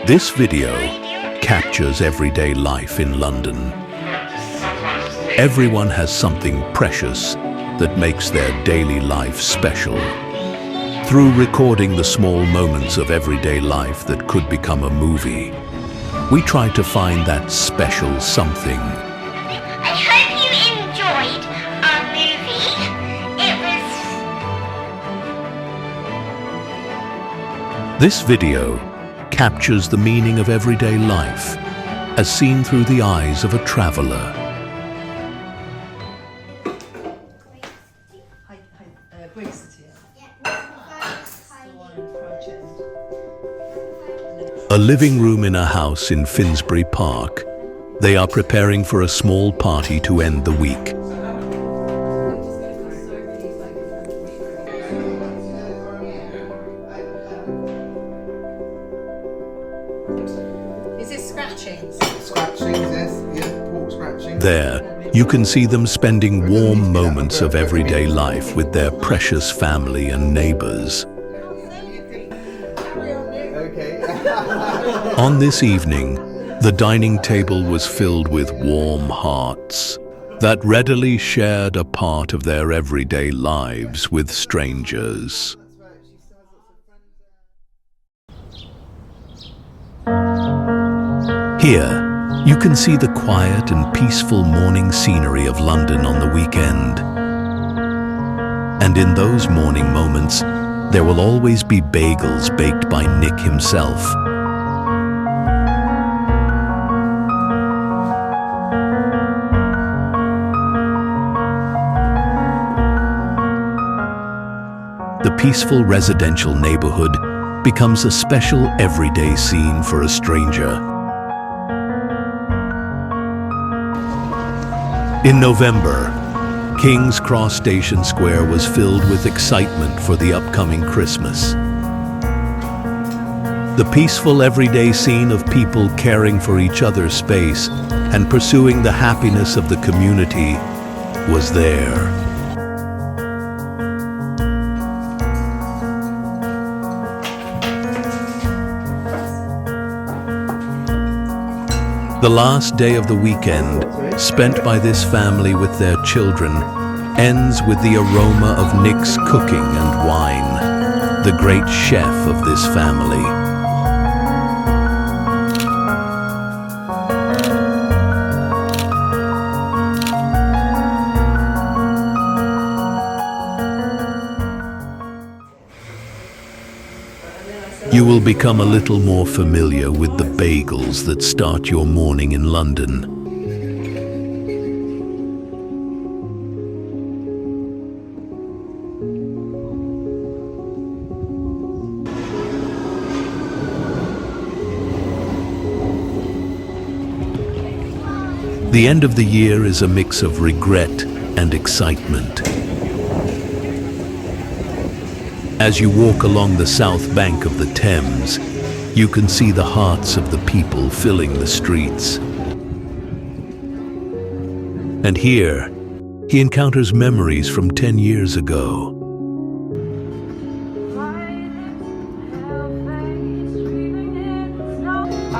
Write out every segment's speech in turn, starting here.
This video captures everyday life in London. Everyone has something precious that makes their daily life special. Through recording the small moments of everyday life that could become a movie, we try to find that special something. I hope you enjoyed our movie. This video captures the meaning of everyday life as seen through the eyes of a traveler. A living room in a house in Finsbury Park. They are preparing for a small party to end the week. Is it scratchings? Scratchings, yes. Yeah, pork scratchings. There, you can see them spending warm moments of everyday life with their precious family and neighbors. Okay. On this evening, the dining table was filled with warm hearts that readily shared a part of their everyday lives with strangers. Here, you can see the quiet and peaceful morning scenery of London on the weekend. And in those morning moments, there will always be bagels baked by Nick himself. The peaceful residential neighborhood becomes a special everyday scene for a stranger. In November, King's Cross Station Square was filled with excitement for the upcoming Christmas. The peaceful everyday scene of people caring for each other's space and pursuing the happiness of the community was there. The last day of the weekend, spent by this family with their children, ends with the aroma of Nick's cooking and wine, the great chef of this family. You will become a little more familiar with the bagels that start your morning in London. The end of the year is a mix of regret and excitement. As you walk along the south bank of the Thames, you can see the hearts of the people filling the streets. And here, he encounters memories from 10 years ago.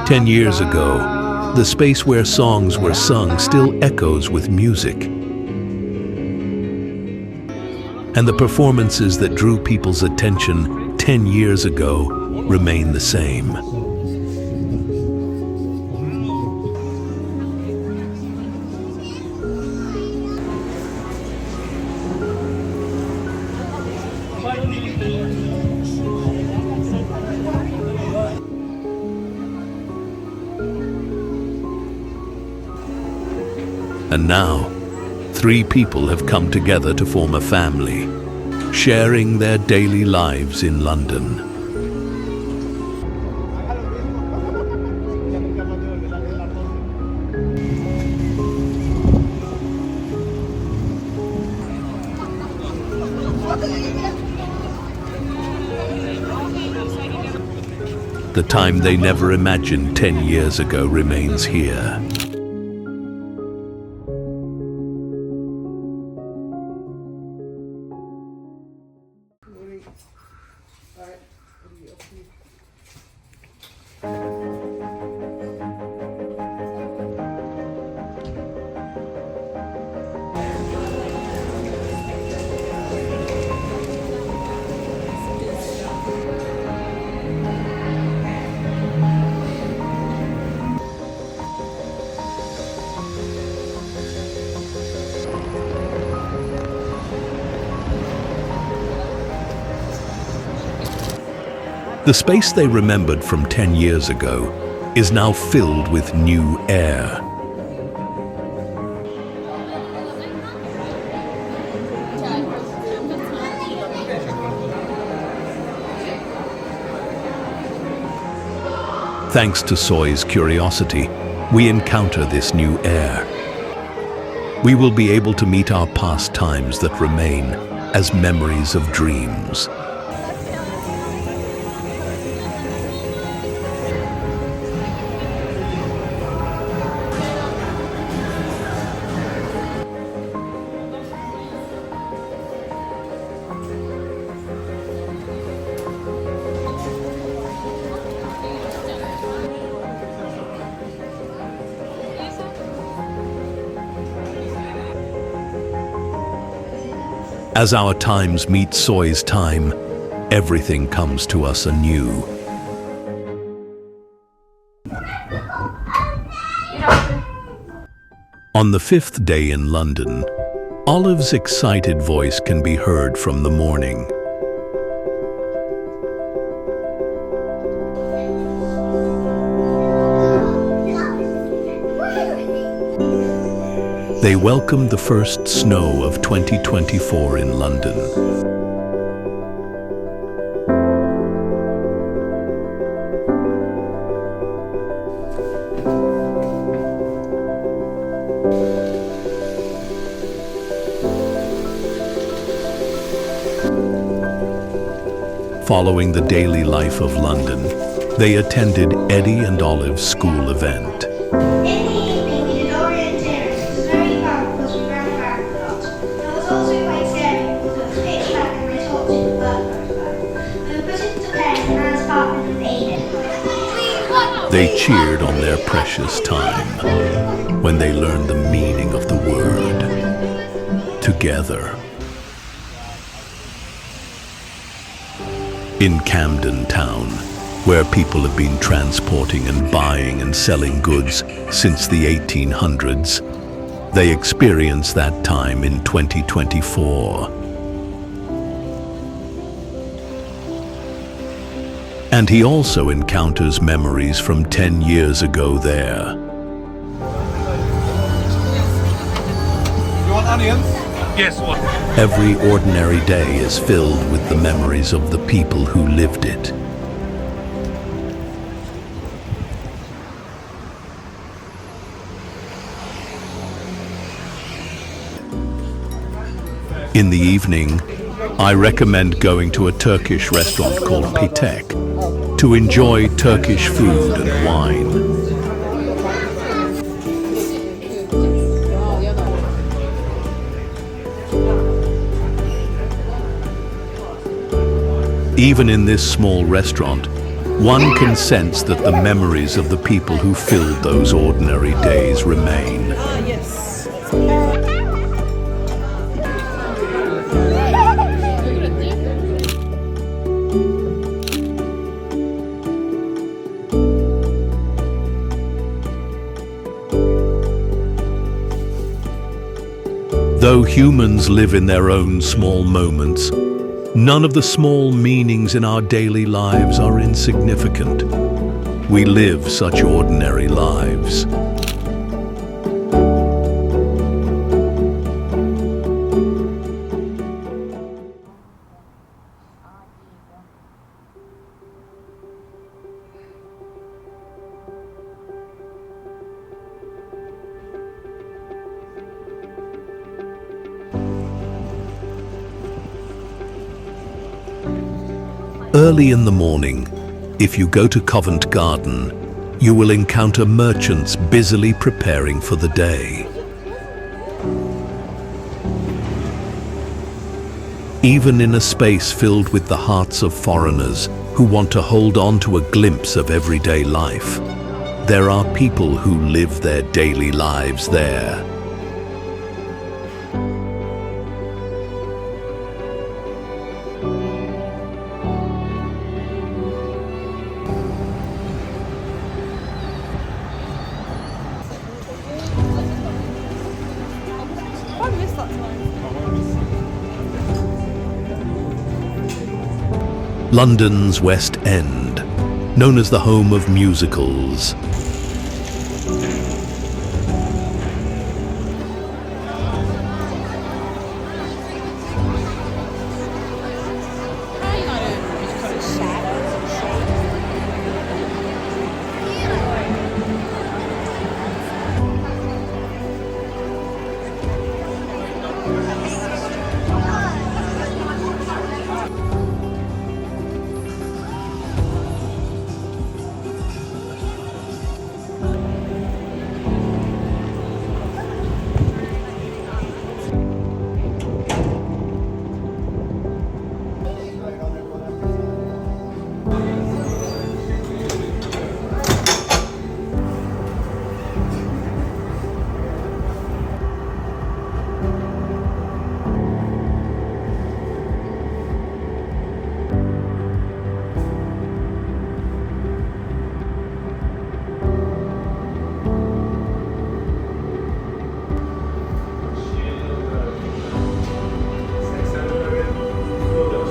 10 years ago, the space where songs were sung still echoes with music. And the performances that drew people's attention 10 years ago remain the same. And now, 3 people have come together to form a family, sharing their daily lives in London. The time they never imagined 10 years ago remains here. All right. The space they remembered from 10 years ago is now filled with new air. Thanks to Soy's curiosity, we encounter this new air. We will be able to meet our past times that remain as memories of dreams. As our times meet Soy's time, everything comes to us anew. On the 5th day in London, Olive's excited voice can be heard from the morning. They welcomed the first snow of 2024 in London. Following the daily life of London, they attended Eddie and Olive's school event. They cheered on their precious time when they learned the meaning of the word together. In Camden Town, where people have been transporting and buying and selling goods since the 1800s, they experienced that time in 2024. And he also encounters memories from 10 years ago there. You want onions? Yes, what? Every ordinary day is filled with the memories of the people who lived it. In the evening, I recommend going to a Turkish restaurant called Pitek to enjoy Turkish food and wine. Even in this small restaurant, one can sense that the memories of the people who filled those ordinary days remain. Though humans live in their own small moments, none of the small meanings in our daily lives are insignificant. We live such ordinary lives. Early in the morning, if you go to Covent Garden, you will encounter merchants busily preparing for the day. Even in a space filled with the hearts of foreigners who want to hold on to a glimpse of everyday life, there are people who live their daily lives there. London's West End, known as the home of musicals.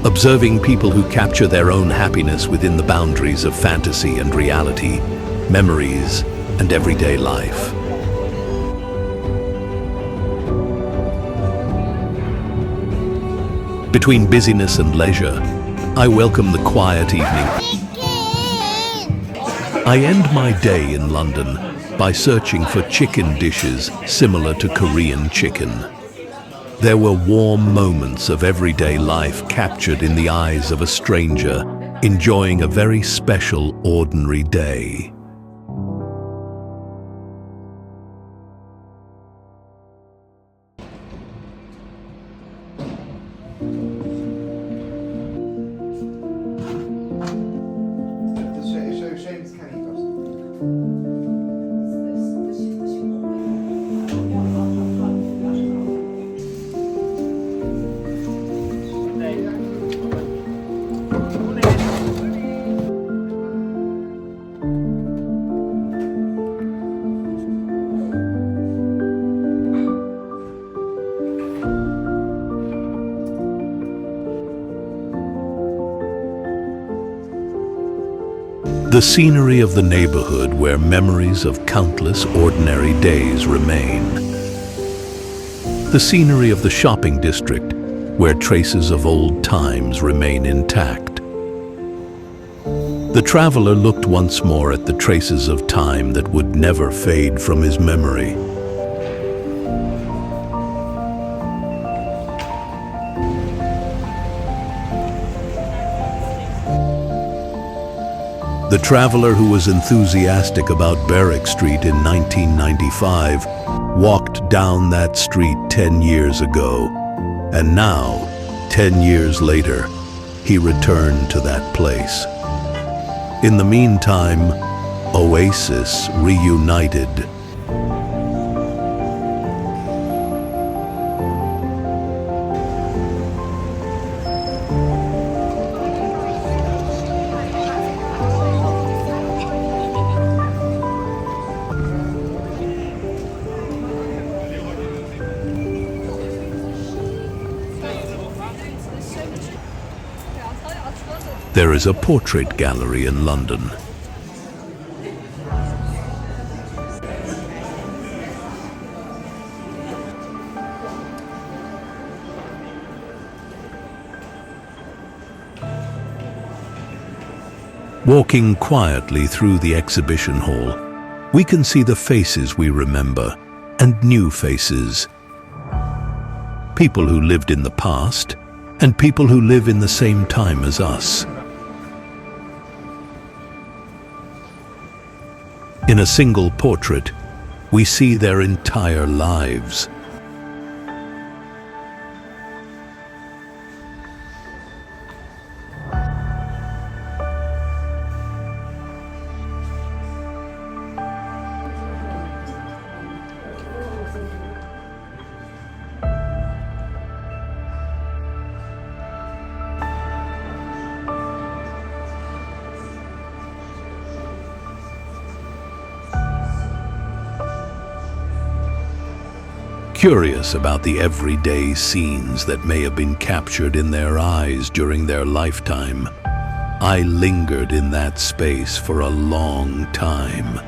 Observing people who capture their own happiness within the boundaries of fantasy and reality, memories and everyday life. Between busyness and leisure, I welcome the quiet evening. I end my day in London by searching for chicken dishes similar to Korean chicken. There were warm moments of everyday life captured in the eyes of a stranger, enjoying a very special, ordinary day. The scenery of the neighborhood where memories of countless ordinary days remain. The scenery of the shopping district where traces of old times remain intact. The traveler looked once more at the traces of time that would never fade from his memory. The traveler who was enthusiastic about Barrack Street in 1995 walked down that street 10 years ago, and now, 10 years later, he returned to that place. In the meantime, Oasis reunited. There is a portrait gallery in London. Walking quietly through the exhibition hall, we can see the faces we remember and new faces. People who lived in the past and people who live in the same time as us. In a single portrait, we see their entire lives. Curious about the everyday scenes that may have been captured in their eyes during their lifetime, I lingered in that space for a long time.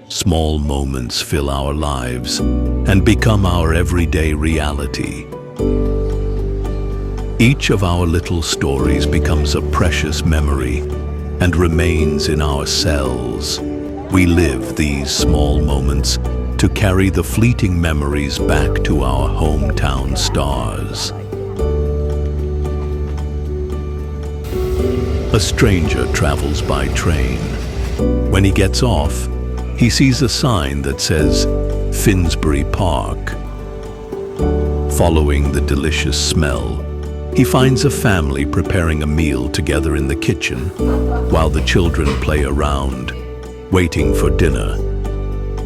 Small moments fill our lives and become our everyday reality. Each of our little stories becomes a precious memory and remains in our cells. We live these small moments to carry the fleeting memories back to our hometown stars. A stranger travels by train. When he gets off, he sees a sign that says Finsbury Park. Following the delicious smell, he finds a family preparing a meal together in the kitchen while the children play around, waiting for dinner.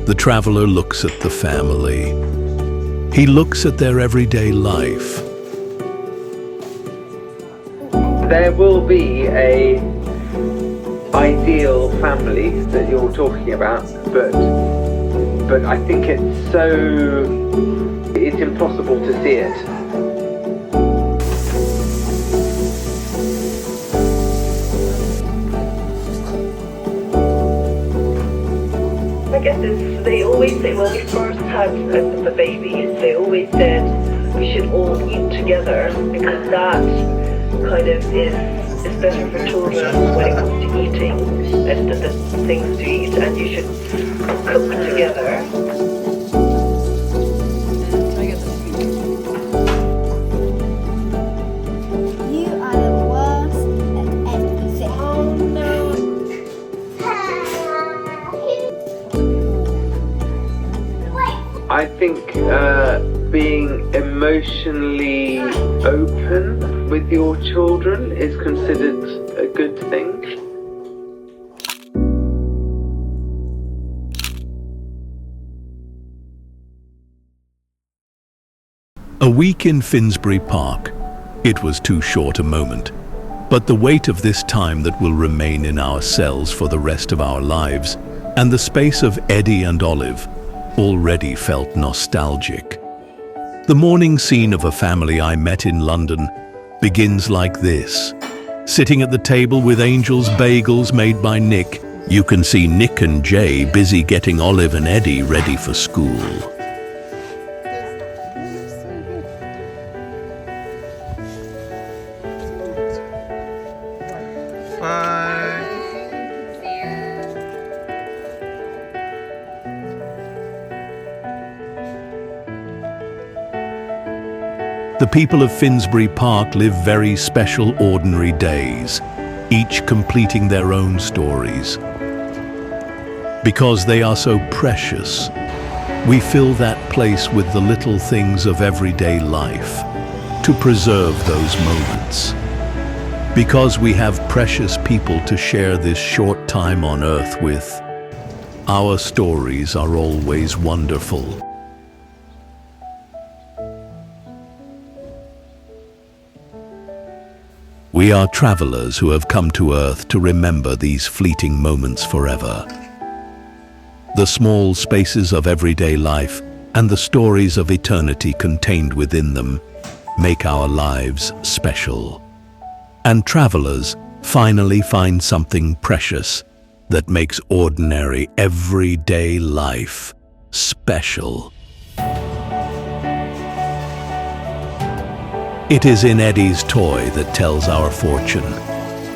The traveler looks at the family. He looks at their everyday life. There will be a ideal family that you're talking about, but I think it's impossible to see it. I guess they always say, when we first had the babies, they always said we should all eat together because that kind of is better for children when it comes to eating and the things to eat, and you should cook together. You are the worst at everything. Oh no. I think being emotionally open with your children is considered a good thing. A week in Finsbury Park. It was too short a moment, but the weight of this time that will remain in our cells for the rest of our lives, and the space of Eddie and Olive, already felt nostalgic. The morning scene of a family I met in London begins like this. Sitting at the table with Angel's bagels made by Nick, you can see Nick and Jay busy getting Olive and Eddie ready for school. The people of Finsbury Park live very special ordinary days, each completing their own stories. Because they are so precious, we fill that place with the little things of everyday life to preserve those moments. Because we have precious people to share this short time on earth with, our stories are always wonderful. We are travelers who have come to Earth to remember these fleeting moments forever. The small spaces of everyday life and the stories of eternity contained within them make our lives special. And travelers finally find something precious that makes ordinary, everyday life special. It is in Eddie's toy that tells our fortune,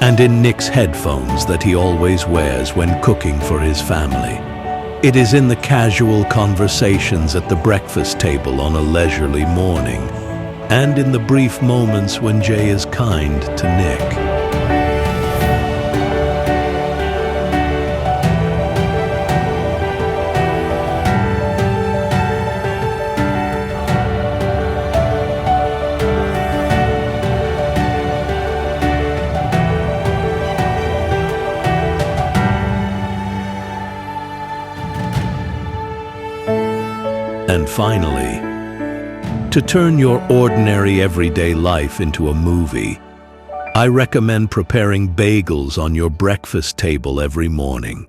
and in Nick's headphones that he always wears when cooking for his family. It is in the casual conversations at the breakfast table on a leisurely morning, and in the brief moments when Jay is kind to Nick. And finally, to turn your ordinary everyday life into a movie, I recommend preparing bagels on your breakfast table every morning.